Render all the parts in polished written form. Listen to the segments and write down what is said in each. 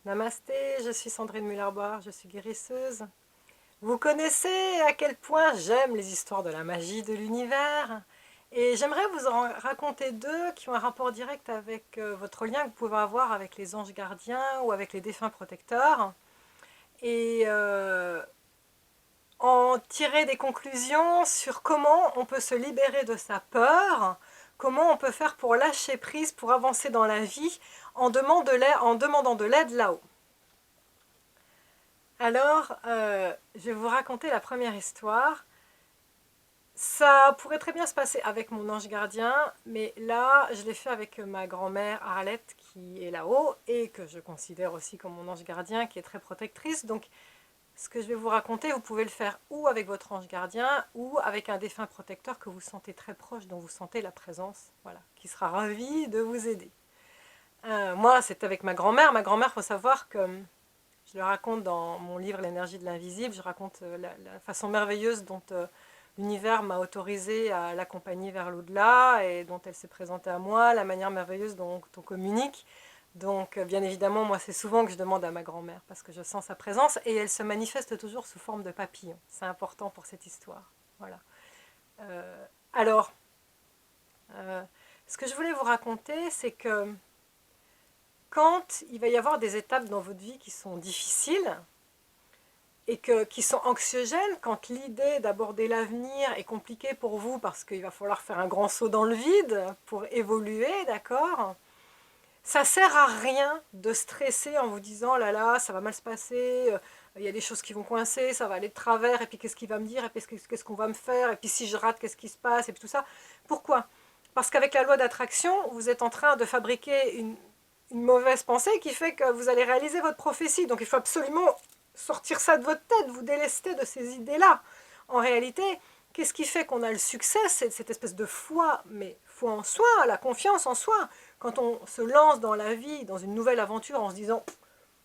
Namasté, je suis Sandrine Muller-Boire, je suis guérisseuse. Vous connaissez à quel point j'aime les histoires de la magie de l'univers. Et j'aimerais vous en raconter deux qui ont un rapport direct avec votre lien que vous pouvez avoir avec les anges gardiens ou avec les défunts protecteurs. Et en tirer des conclusions sur comment on peut se libérer de sa peur, comment on peut faire pour lâcher prise, pour avancer dans la vie en demandant de l'aide là-haut. Alors, je vais vous raconter la première histoire. Ça pourrait très bien se passer avec mon ange gardien, mais là, je l'ai fait avec ma grand-mère Arlette qui est là-haut et que je considère aussi comme mon ange gardien, qui est très protectrice. Donc, ce que je vais vous raconter, vous pouvez le faire ou avec votre ange gardien ou avec un défunt protecteur que vous sentez très proche, dont vous sentez la présence, voilà, qui sera ravi de vous aider. Moi, c'est avec ma grand-mère. Ma grand-mère, il faut savoir que je le raconte dans mon livre L'énergie de l'invisible, je raconte la façon merveilleuse dont l'univers m'a autorisé à l'accompagner vers l'au-delà et dont elle s'est présentée à moi, la manière merveilleuse dont on communique. Donc bien évidemment, moi c'est souvent que je demande à ma grand-mère parce que je sens sa présence et elle se manifeste toujours sous forme de papillon. C'est important pour cette histoire. Voilà. Alors, ce que je voulais vous raconter, c'est que quand il va y avoir des étapes dans votre vie qui sont difficiles et qui sont anxiogènes, quand l'idée d'aborder l'avenir est compliquée pour vous parce qu'il va falloir faire un grand saut dans le vide pour évoluer, d'accord ? Ça sert à rien de stresser en vous disant « là là, ça va mal se passer, il y a des choses qui vont coincer, ça va aller de travers, et puis qu'est-ce qu'il va me dire, et puis qu'est-ce qu'on va me faire, et puis si je rate, qu'est-ce qui se passe, et puis tout ça. » Pourquoi ? Parce qu'avec la loi d'attraction, vous êtes en train de fabriquer une mauvaise pensée qui fait que vous allez réaliser votre prophétie. Donc il faut absolument sortir ça de votre tête, vous délester de ces idées-là. En réalité, qu'est-ce qui fait qu'on a le succès? C'est cette espèce de foi, mais foi en soi, la confiance en soi. Quand on se lance dans la vie, dans une nouvelle aventure en se disant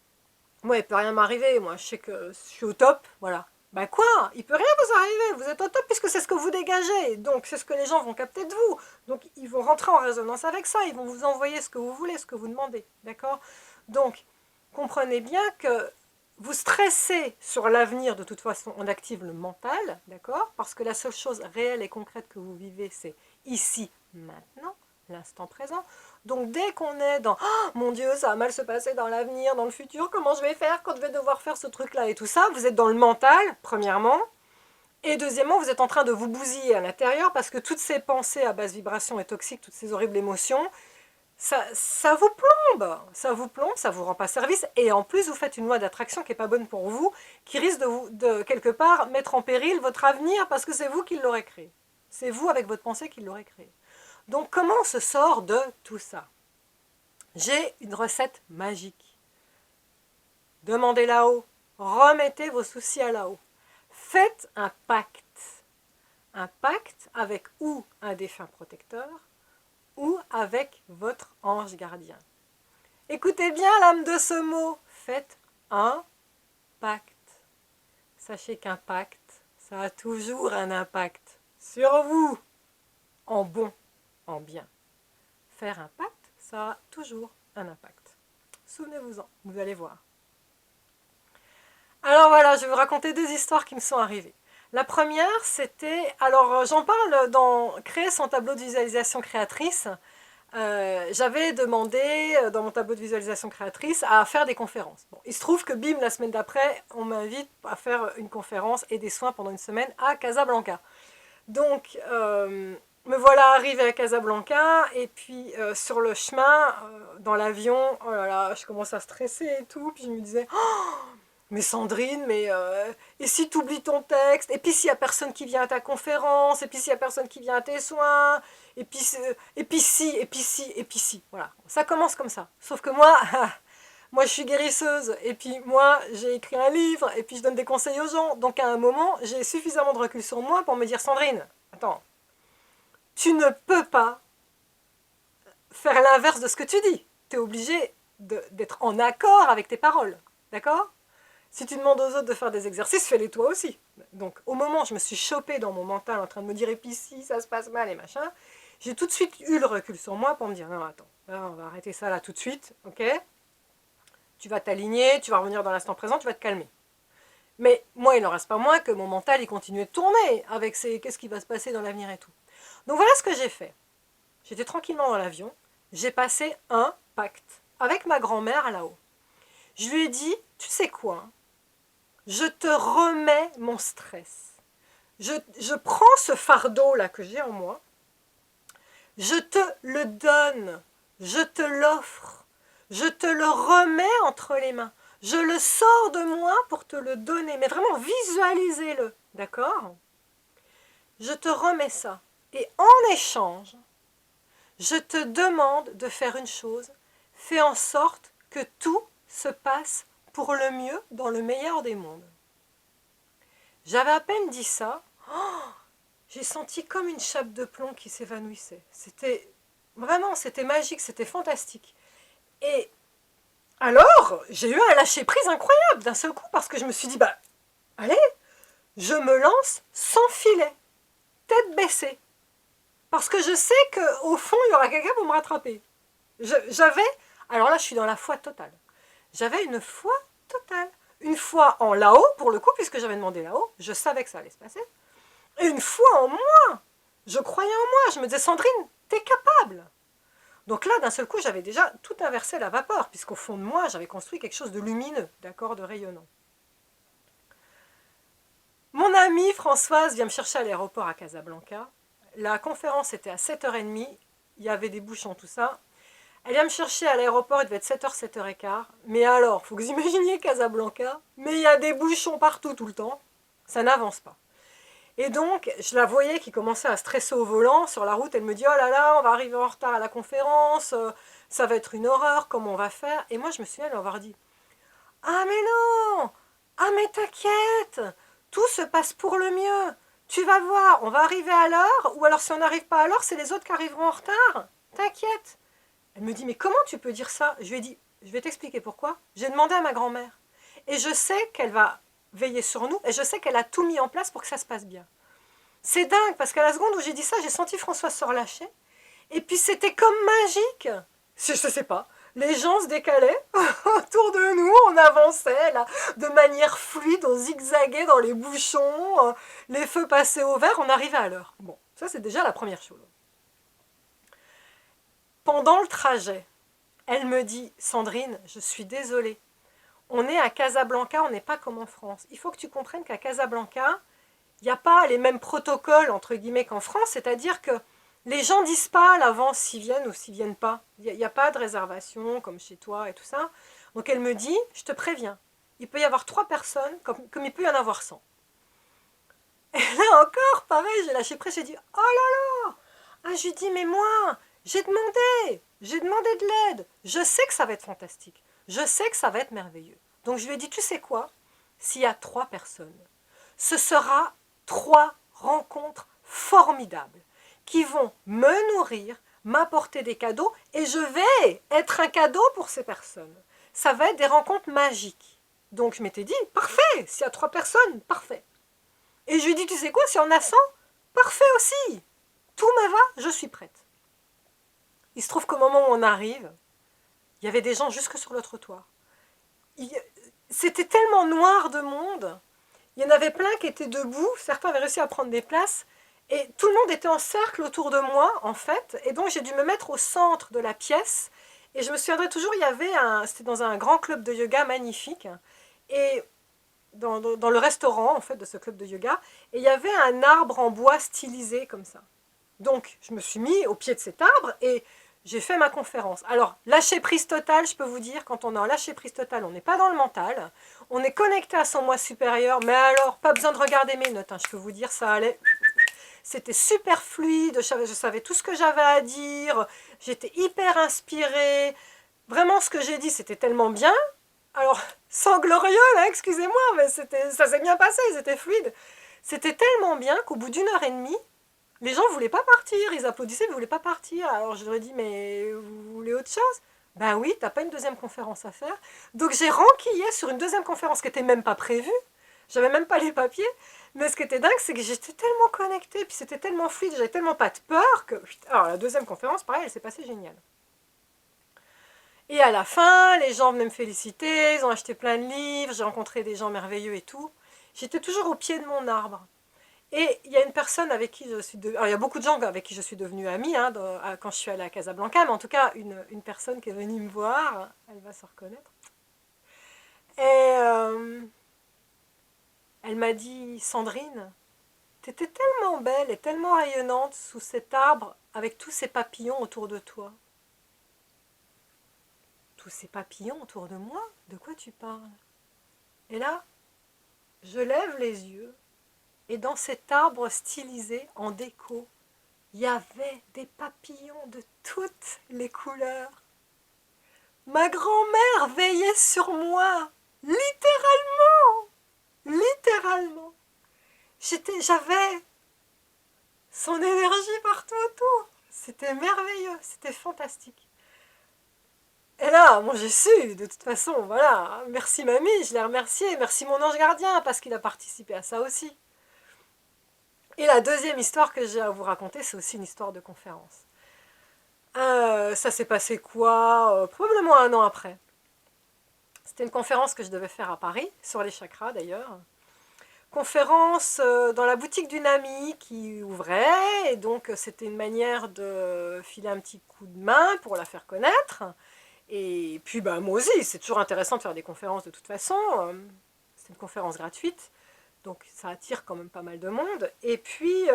« moi, il ne peut rien m'arriver, moi je sais que je suis au top, voilà ». Ben quoi? Il ne peut rien vous arriver, vous êtes au top puisque c'est ce que vous dégagez, donc c'est ce que les gens vont capter de vous. Donc ils vont rentrer en résonance avec ça, ils vont vous envoyer ce que vous voulez, ce que vous demandez, d'accord? Donc, comprenez bien que vous stressez sur l'avenir, de toute façon, on active le mental, d'accord? Parce que la seule chose réelle et concrète que vous vivez, c'est ici, maintenant, l'instant présent. Donc dès qu'on est dans oh, « mon Dieu, ça va mal se passer dans l'avenir, dans le futur, comment je vais faire quand je vais devoir faire ce truc-là » et tout ça, vous êtes dans le mental, premièrement, et deuxièmement, vous êtes en train de vous bousiller à l'intérieur parce que toutes ces pensées à basse vibration et toxiques, toutes ces horribles émotions, ça vous plombe, ça vous rend pas service, et en plus vous faites une loi d'attraction qui n'est pas bonne pour vous, qui risque de quelque part mettre en péril votre avenir parce que c'est vous qui l'aurez créé. C'est vous avec votre pensée qui l'aurez créé. Donc comment on se sort de tout ça? J'ai une recette magique. Demandez là-haut, remettez vos soucis à là-haut. Faites un pacte. Un pacte avec ou un défunt protecteur, ou avec votre ange gardien. Écoutez bien l'âme de ce mot. Faites un pacte. Sachez qu'un pacte, ça a toujours un impact sur vous, en bon, en bien. Faire un pacte, ça a toujours un impact. Souvenez-vous-en, vous allez voir. Alors voilà, je vais vous raconter deux histoires qui me sont arrivées. La première, c'était, alors j'en parle dans Créer son tableau de visualisation créatrice. J'avais demandé dans mon tableau de visualisation créatrice à faire des conférences. Bon, il se trouve que bim, la semaine d'après, on m'invite à faire une conférence et des soins pendant une semaine à Casablanca. Donc, me voilà arrivée à Casablanca et puis sur le chemin, dans l'avion, oh là là, je commence à stresser et tout, puis je me disais oh, mais Sandrine, mais et si tu oublies ton texte, et puis s'il n'y a personne qui vient à ta conférence, et puis s'il n'y a personne qui vient à tes soins, et puis si, et puis si, et puis si, voilà. Ça commence comme ça. Sauf que moi, moi je suis guérisseuse, et puis moi j'ai écrit un livre, et puis je donne des conseils aux gens. Donc à un moment, j'ai suffisamment de recul sur moi pour me dire Sandrine, attends, tu ne peux pas faire l'inverse de ce que tu dis. Tu es obligé d'être en accord avec tes paroles. D'accord? Si tu demandes aux autres de faire des exercices, fais-les toi aussi. Donc au moment où je me suis chopée dans mon mental en train de me dire et puis si ça se passe mal et machin, j'ai tout de suite eu le recul sur moi pour me dire non attends, là on va arrêter ça là tout de suite, ok? Tu vas t'aligner, tu vas revenir dans l'instant présent, tu vas te calmer. Mais moi, il n'en reste pas moins que mon mental, il continuait de tourner avec qu'est-ce qui va se passer dans l'avenir et tout. Donc voilà ce que j'ai fait. J'étais tranquillement dans l'avion, j'ai passé un pacte avec ma grand-mère là-haut. Je lui ai dit, tu sais quoi, je te remets mon stress. Je prends ce fardeau-là que j'ai en moi, je te le donne, je te l'offre, je te le remets entre les mains. Je le sors de moi pour te le donner, mais vraiment visualisez-le, d'accord? Je te remets ça. Et en échange, je te demande de faire une chose. Fais en sorte que tout se passe pour le mieux dans le meilleur des mondes. J'avais à peine dit ça, j'ai senti comme une chape de plomb qui s'évanouissait. C'était magique, c'était fantastique. Et alors, j'ai eu un lâcher-prise incroyable d'un seul coup parce que je me suis dit, bah, allez, je me lance sans filet, tête baissée. Parce que je sais qu'au fond, il y aura quelqu'un pour me rattraper. Alors là, je suis dans la foi totale. J'avais une foi totale. Une foi en là-haut, pour le coup, puisque j'avais demandé là-haut, je savais que ça allait se passer. Et une foi en moi. Je croyais en moi. Je me disais, Sandrine, t'es capable. Donc là, d'un seul coup, j'avais déjà tout inversé la vapeur, puisqu'au fond de moi, j'avais construit quelque chose de lumineux, d'accord, de rayonnant. Mon amie Françoise vient me chercher à l'aéroport à Casablanca. La conférence était à 7h30, il y avait des bouchons, tout ça. Elle vient me chercher à l'aéroport, il devait être 7h, 7h15. Mais alors, il faut que vous imaginiez Casablanca, mais il y a des bouchons partout tout le temps, ça n'avance pas. Et donc, je la voyais qui commençait à stresser au volant. Sur la route, elle me dit, oh là là, on va arriver en retard à la conférence, ça va être une horreur, comment on va faire? Et moi, je me souviens lui avoir dit, ah mais non, ah mais t'inquiète, tout se passe pour le mieux. Tu vas voir, on va arriver à l'heure, ou alors si on n'arrive pas à l'heure, c'est les autres qui arriveront en retard. T'inquiète. Elle me dit, mais comment tu peux dire ça? Je lui ai dit, je vais t'expliquer pourquoi. J'ai demandé à ma grand-mère. Et je sais qu'elle va veiller sur nous, et je sais qu'elle a tout mis en place pour que ça se passe bien. C'est dingue, parce qu'à la seconde où j'ai dit ça, j'ai senti François se relâcher. Et puis c'était comme magique. Je sais pas. Les gens se décalaient autour de nous, on avançait là, de manière fluide, on zigzaguait dans les bouchons, les feux passaient au vert, on arrivait à l'heure. Bon, ça c'est déjà la première chose. Pendant le trajet, elle me dit, Sandrine, je suis désolée, on est à Casablanca, on n'est pas comme en France. Il faut que tu comprennes qu'à Casablanca, il n'y a pas les mêmes protocoles entre guillemets qu'en France, c'est-à-dire que les gens ne disent pas à l'avance s'ils viennent ou s'ils ne viennent pas. Il n'y a pas de réservation comme chez toi et tout ça. Donc elle me dit, je te préviens, il peut y avoir 3 personnes comme il peut y en avoir 100. Et là encore, pareil, j'ai lâché prise, j'ai dit, oh là là. Ah, je lui dis, mais moi, j'ai demandé de l'aide. Je sais que ça va être fantastique. Je sais que ça va être merveilleux. Donc je lui ai dit, tu sais quoi? S'il y a 3 personnes, ce sera 3 rencontres formidables qui vont me nourrir, m'apporter des cadeaux et je vais être un cadeau pour ces personnes. Ça va être des rencontres magiques. Donc je m'étais dit, parfait, s'il y a 3 personnes, parfait. Et je lui ai dit, tu sais quoi, si on a 100, parfait aussi. Tout me va, je suis prête. Il se trouve qu'au moment où on arrive, il y avait des gens jusque sur le trottoir. C'était tellement noir de monde. Il y en avait plein qui étaient debout, certains avaient réussi à prendre des places, et tout le monde était en cercle autour de moi, en fait, et donc j'ai dû me mettre au centre de la pièce, et je me souviendrai toujours, c'était dans un grand club de yoga magnifique, et dans le restaurant, en fait, de ce club de yoga, et il y avait un arbre en bois stylisé, comme ça. Donc, je me suis mis au pied de cet arbre, et j'ai fait ma conférence. Alors, lâcher prise totale, je peux vous dire, quand on est en lâcher prise totale, on n'est pas dans le mental, on est connecté à son moi supérieur, mais alors, pas besoin de regarder mes notes, hein, je peux vous dire, ça allait, c'était super fluide, je savais tout ce que j'avais à dire, j'étais hyper inspirée, vraiment ce que j'ai dit, c'était tellement bien, alors, sans glorieux, là, excusez-moi, mais ça s'est bien passé, c'était fluide, c'était tellement bien qu'au bout d'1h30, les gens ne voulaient pas partir, ils applaudissaient, mais ils ne voulaient pas partir. Alors je leur ai dit, mais vous voulez autre chose? Ben oui, t'as pas une deuxième conférence à faire. Donc j'ai renquillé sur une deuxième conférence qui n'était même pas prévue. J'avais même pas les papiers. Mais ce qui était dingue, c'est que j'étais tellement connectée, puis c'était tellement fluide, j'avais tellement pas de peur que... Alors la deuxième conférence, pareil, elle s'est passée géniale. Et à la fin, les gens venaient me féliciter, ils ont acheté plein de livres, j'ai rencontré des gens merveilleux et tout. J'étais toujours au pied de mon arbre. Et il y a une personne avec qui je suis devenue... Alors, il y a beaucoup de gens avec qui je suis devenue amie hein, quand je suis allée à Casablanca, mais en tout cas, une personne qui est venue me voir, elle va se reconnaître. Et elle m'a dit, Sandrine, t'étais tellement belle et tellement rayonnante sous cet arbre avec tous ces papillons autour de toi. Tous ces papillons autour de moi? De quoi tu parles? Et là, je lève les yeux et dans cet arbre stylisé en déco, il y avait des papillons de toutes les couleurs. Ma grand-mère veillait sur moi, littéralement, littéralement. J'avais son énergie partout autour. C'était merveilleux, c'était fantastique. Et là, moi j'ai su, de toute façon, voilà, merci mamie, je l'ai remercié, merci mon ange gardien, parce qu'il a participé à ça aussi. Et la deuxième histoire que j'ai à vous raconter, c'est aussi une histoire de conférence. Ça s'est passé quoi probablement un an après. C'était une conférence que je devais faire à Paris, sur les chakras d'ailleurs. Conférence dans la boutique d'une amie qui ouvrait, et donc c'était une manière de filer un petit coup de main pour la faire connaître. Et puis bah, moi aussi, c'est toujours intéressant de faire des conférences de toute façon. C'est une conférence gratuite, donc ça attire quand même pas mal de monde. Et puis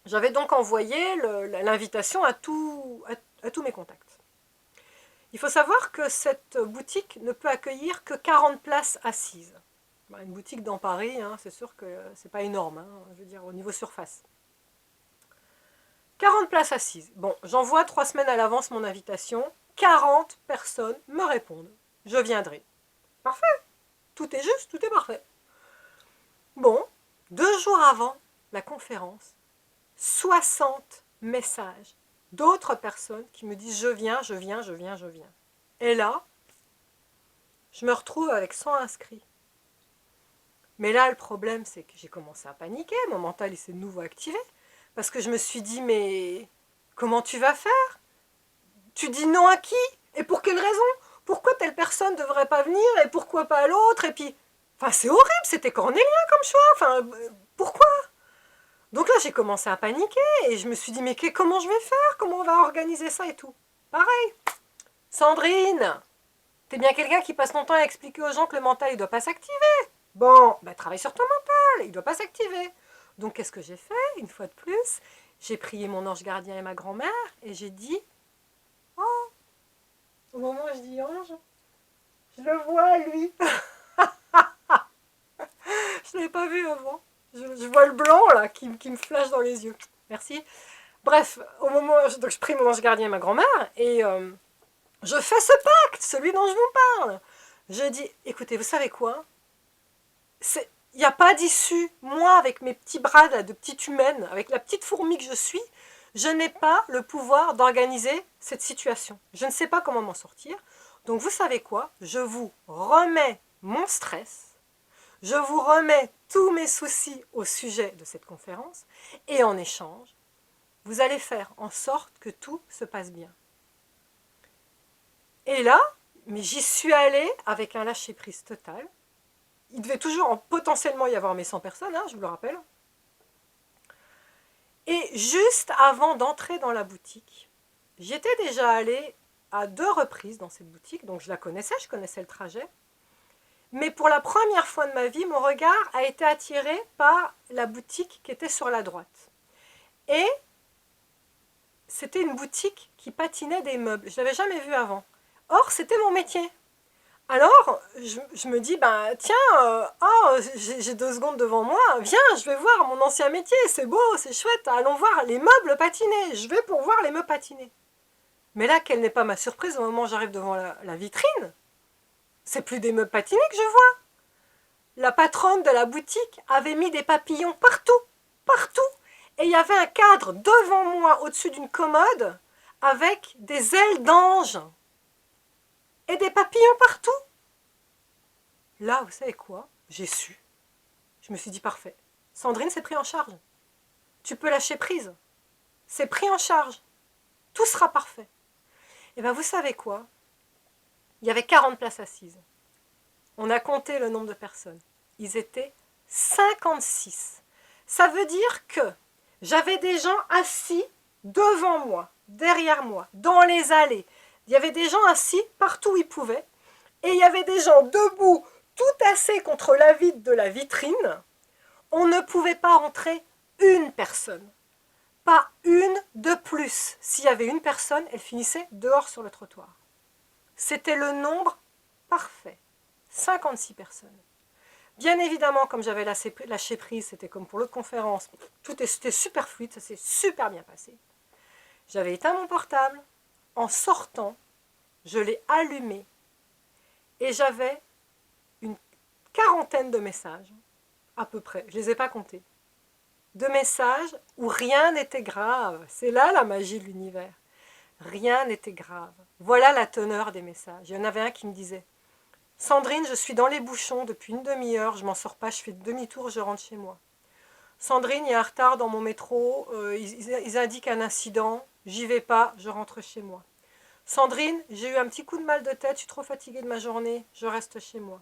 j'avais donc envoyé l'invitation à tous mes contacts. Il faut savoir que cette boutique ne peut accueillir que 40 places assises. Une boutique dans Paris, hein, c'est sûr que c'est pas énorme, hein, je veux dire au niveau surface. 40 places assises. Bon, j'envoie 3 semaines à l'avance mon invitation. 40 personnes me répondent. Je viendrai. Parfait. Tout est juste, tout est parfait. Bon, 2 jours avant la conférence, 60 messages d'autres personnes qui me disent je viens, je viens, je viens, je viens. Et là, je me retrouve avec 100 inscrits. Mais là, le problème, c'est que j'ai commencé à paniquer. Mon mental, il s'est de nouveau activé. Parce que je me suis dit, mais comment tu vas faire? Tu dis non à qui? Et pour quelle raison? Pourquoi telle personne ne devrait pas venir et pourquoi pas l'autre? Et puis, enfin, c'est horrible, c'était cornélien comme choix. Enfin, pourquoi? Donc là, j'ai commencé à paniquer et je me suis dit, mais comment je vais faire? Comment on va organiser ça et tout? Pareil. Sandrine, t'es bien quelqu'un qui passe son temps à expliquer aux gens que le mental, il ne doit pas s'activer. Bon, bah, travaille sur ton mental, il ne doit pas s'activer. Donc, qu'est-ce que j'ai fait? Une fois de plus, j'ai prié mon ange gardien et ma grand-mère et j'ai dit, oh, au moment où je dis ange, je le vois lui. Je ne l'avais pas vu avant. Je vois le blanc là qui me flash dans les yeux. Merci. Bref, au moment donc je prie mon ange gardien et ma grand-mère et je fais ce pacte, celui dont je vous parle. Je dis, écoutez, vous savez quoi? Il n'y a pas d'issue. Moi, avec mes petits bras là, de petite humaine, avec la petite fourmi que je suis, je n'ai pas le pouvoir d'organiser cette situation. Je ne sais pas comment m'en sortir. Donc vous savez quoi? Je vous remets mon stress. Je vous remets tous mes soucis au sujet de cette conférence. Et en échange, vous allez faire en sorte que tout se passe bien. Et là, mais j'y suis allée avec un lâcher-prise total. Il devait toujours potentiellement y avoir mes 100 personnes, hein, je vous le rappelle. Et juste avant d'entrer dans la boutique, j'étais déjà allée à 2 reprises dans cette boutique, donc je la connaissais, je connaissais le trajet. Mais pour la première fois de ma vie, mon regard a été attiré par la boutique qui était sur la droite. Et c'était une boutique qui patinait des meubles. Je ne l'avais jamais vue avant. Or, c'était mon métier. Alors, je me dis, ben, tiens, j'ai 2 secondes devant moi, viens, je vais voir mon ancien métier, c'est beau, c'est chouette, allons voir les meubles patinés, je vais pour voir les meubles patinés. Mais là, quelle n'est pas ma surprise au moment où j'arrive devant la vitrine? C'est plus des meubles patinés que je vois. La patronne de la boutique avait mis des papillons partout, partout, et il y avait un cadre devant moi, au-dessus d'une commode, avec des ailes d'ange et des papillons partout. Là, vous savez quoi? J'ai su. Je me suis dit, parfait. Sandrine, c'est pris en charge. Tu peux lâcher prise. C'est pris en charge. Tout sera parfait. Et bien vous savez quoi? Il y avait 40 places assises. On a compté le nombre de personnes. Ils étaient 56. Ça veut dire que j'avais des gens assis devant moi, derrière moi, dans les allées. Il y avait des gens assis partout où ils pouvaient. Et il y avait des gens debout, tout tassés contre la vitre de la vitrine. On ne pouvait pas rentrer une personne. Pas une de plus. S'il y avait une personne, elle finissait dehors sur le trottoir. C'était le nombre parfait. 56 personnes. Bien évidemment, comme j'avais lâché prise, c'était comme pour l'autre conférence, c'était super fluide, ça s'est super bien passé. J'avais éteint mon portable. En sortant, je l'ai allumé et j'avais une quarantaine de messages, à peu près, je ne les ai pas comptés, de messages où rien n'était grave. C'est là la magie de l'univers. Rien n'était grave. Voilà la teneur des messages. Il y en avait un qui me disait « Sandrine, je suis dans les bouchons depuis une demi-heure, je m'en sors pas, je fais demi-tour, je rentre chez moi. Sandrine, il y a un retard dans mon métro, ils indiquent un incident, j'y vais pas, je rentre chez moi. Sandrine, j'ai eu un petit coup de mal de tête, je suis trop fatiguée de ma journée, je reste chez moi.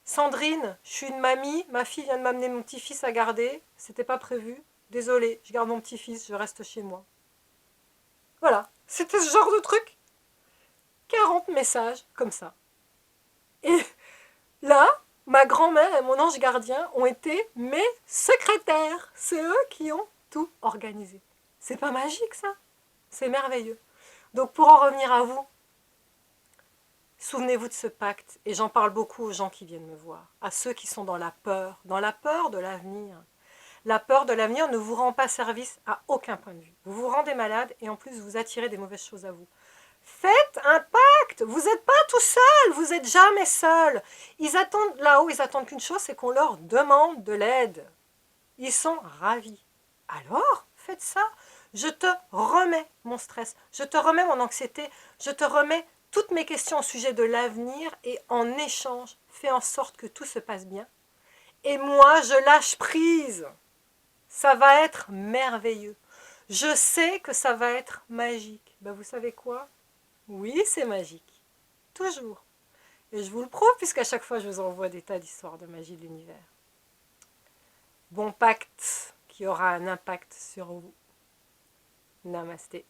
Sandrine, je suis une mamie, ma fille vient de m'amener mon petit-fils à garder, c'était pas prévu, désolée, je garde mon petit-fils, je reste chez moi. » Voilà, c'était ce genre de truc. 40 messages comme ça. Et là, ma grand-mère et mon ange gardien ont été mes secrétaires. C'est eux qui ont tout organisé. C'est pas magique ça? C'est merveilleux. Donc pour en revenir à vous, souvenez-vous de ce pacte, et j'en parle beaucoup aux gens qui viennent me voir, à ceux qui sont dans la peur de l'avenir. La peur de l'avenir ne vous rend pas service à aucun point de vue. Vous vous rendez malade et en plus vous attirez des mauvaises choses à vous. Faites un pacte, vous n'êtes pas tout seul, vous n'êtes jamais seul. Ils attendent là-haut, ils attendent qu'une chose, c'est qu'on leur demande de l'aide. Ils sont ravis. Alors, faites ça. Je te remets mon stress, je te remets mon anxiété, je te remets toutes mes questions au sujet de l'avenir et en échange, fais en sorte que tout se passe bien. Et moi, je lâche prise. Ça va être merveilleux. Je sais que ça va être magique. Ben, vous savez quoi? Oui, c'est magique. Toujours. Et je vous le prouve puisqu'à chaque fois, je vous envoie des tas d'histoires de magie de l'univers. Bon pacte qui aura un impact sur vous. Namasté.